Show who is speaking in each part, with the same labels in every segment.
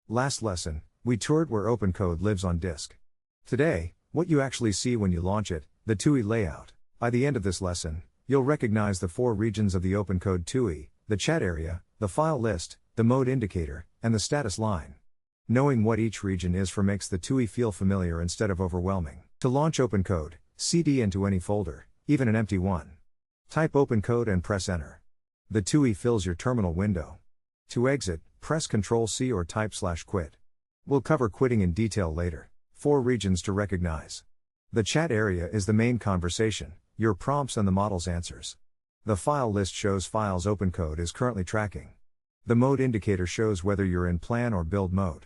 Speaker 1: Last lesson, we toured where OpenCode lives on disk. Today, what you actually see when you launch it, the TUI layout. By the end of this lesson, you'll recognize the 4 regions of the OpenCode TUI, the chat area, the file list, the mode indicator, and the status line. Knowing what each region is for makes the TUI feel familiar instead of overwhelming. To launch OpenCode, CD into any folder, even an empty one. Type OpenCode and press Enter. The TUI fills your terminal window. To exit, press Ctrl+C or type /quit. We'll cover quitting in detail later. 4 regions to recognize. The chat area is the main conversation, your prompts and the model's answers. The file list shows files OpenCode is currently tracking. The mode indicator shows whether you're in plan or build mode.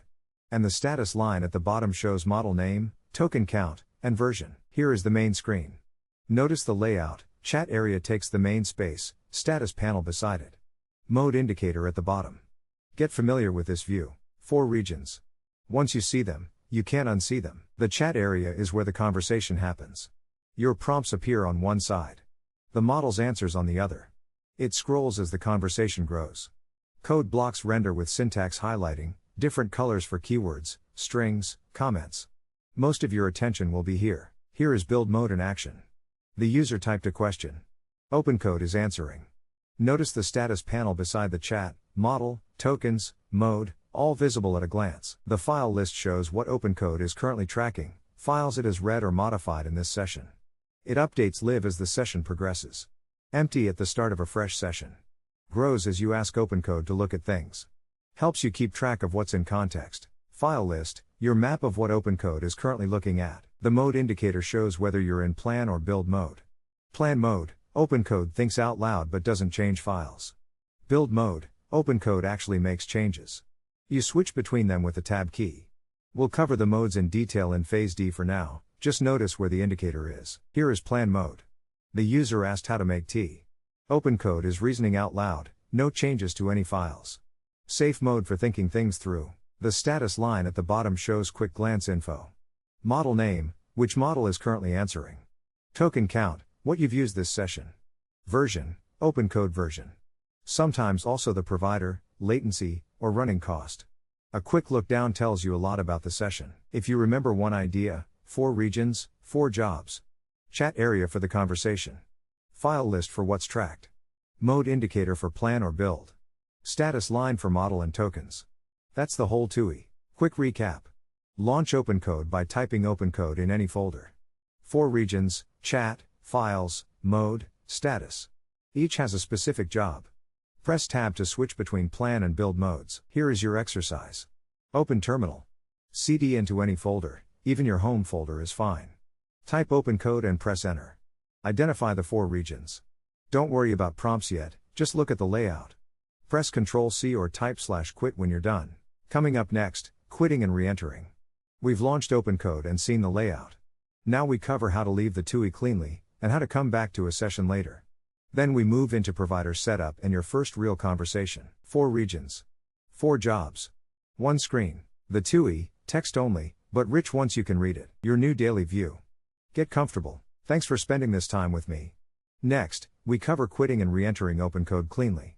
Speaker 1: And the status line at the bottom shows model name, token count, and version. Here is the main screen. Notice the layout, chat area takes the main space, status panel beside it. Mode indicator at the bottom. Get familiar with this view. 4 regions. Once you see them, you can't unsee them. The chat area is where the conversation happens. Your prompts appear on one side. The model's answers on the other. It scrolls as the conversation grows. Code blocks render with syntax highlighting, different colors for keywords, strings, comments. Most of your attention will be here. Here is build mode in action. The user typed a question. OpenCode is answering. Notice the status panel beside the chat, model, tokens, mode, all visible at a glance. The file list shows what OpenCode is currently tracking, files it has read or modified in this session. It updates live as the session progresses. Empty at the start of a fresh session. Grows as you ask OpenCode to look at things. Helps you keep track of what's in context. File list, your map of what OpenCode is currently looking at. The mode indicator shows whether you're in plan or build mode. Plan mode, OpenCode thinks out loud but doesn't change files. Build mode, OpenCode actually makes changes. You switch between them with the tab key. We'll cover the modes in detail in phase D for now, just notice where the indicator is. Here is plan mode. The user asked how to make tea. OpenCode is reasoning out loud, no changes to any files. Safe mode for thinking things through. The status line at the bottom shows quick glance info. Model name, which model is currently answering. Token count, what you've used this session. Version, OpenCode version. Sometimes also the provider, latency, or running cost. A quick look down tells you a lot about the session. If you remember one idea, 4 regions, 4 jobs. Chat area for the conversation. File list for what's tracked. Mode indicator for plan or build. Status line for model and tokens. That's the whole TUI. Quick recap. Launch OpenCode by typing OpenCode in any folder. 4 regions, chat, files, mode, status. Each has a specific job. Press tab to switch between plan and build modes. Here is your exercise. Open terminal. CD into any folder, even your home folder is fine. Type OpenCode and press Enter. Identify the 4 regions. Don't worry about prompts yet, just look at the layout. Press Ctrl+C or type /quit when you're done. Coming up next, quitting and re-entering. We've launched OpenCode and seen the layout. Now we cover how to leave the TUI cleanly, and how to come back to a session later. Then we move into provider setup and your first real conversation. 4 regions. 4 jobs. 1 screen. The TUI, text only, but rich once you can read it. Your new daily view. Get comfortable. Thanks for spending this time with me. Next, we cover quitting and re-entering OpenCode cleanly.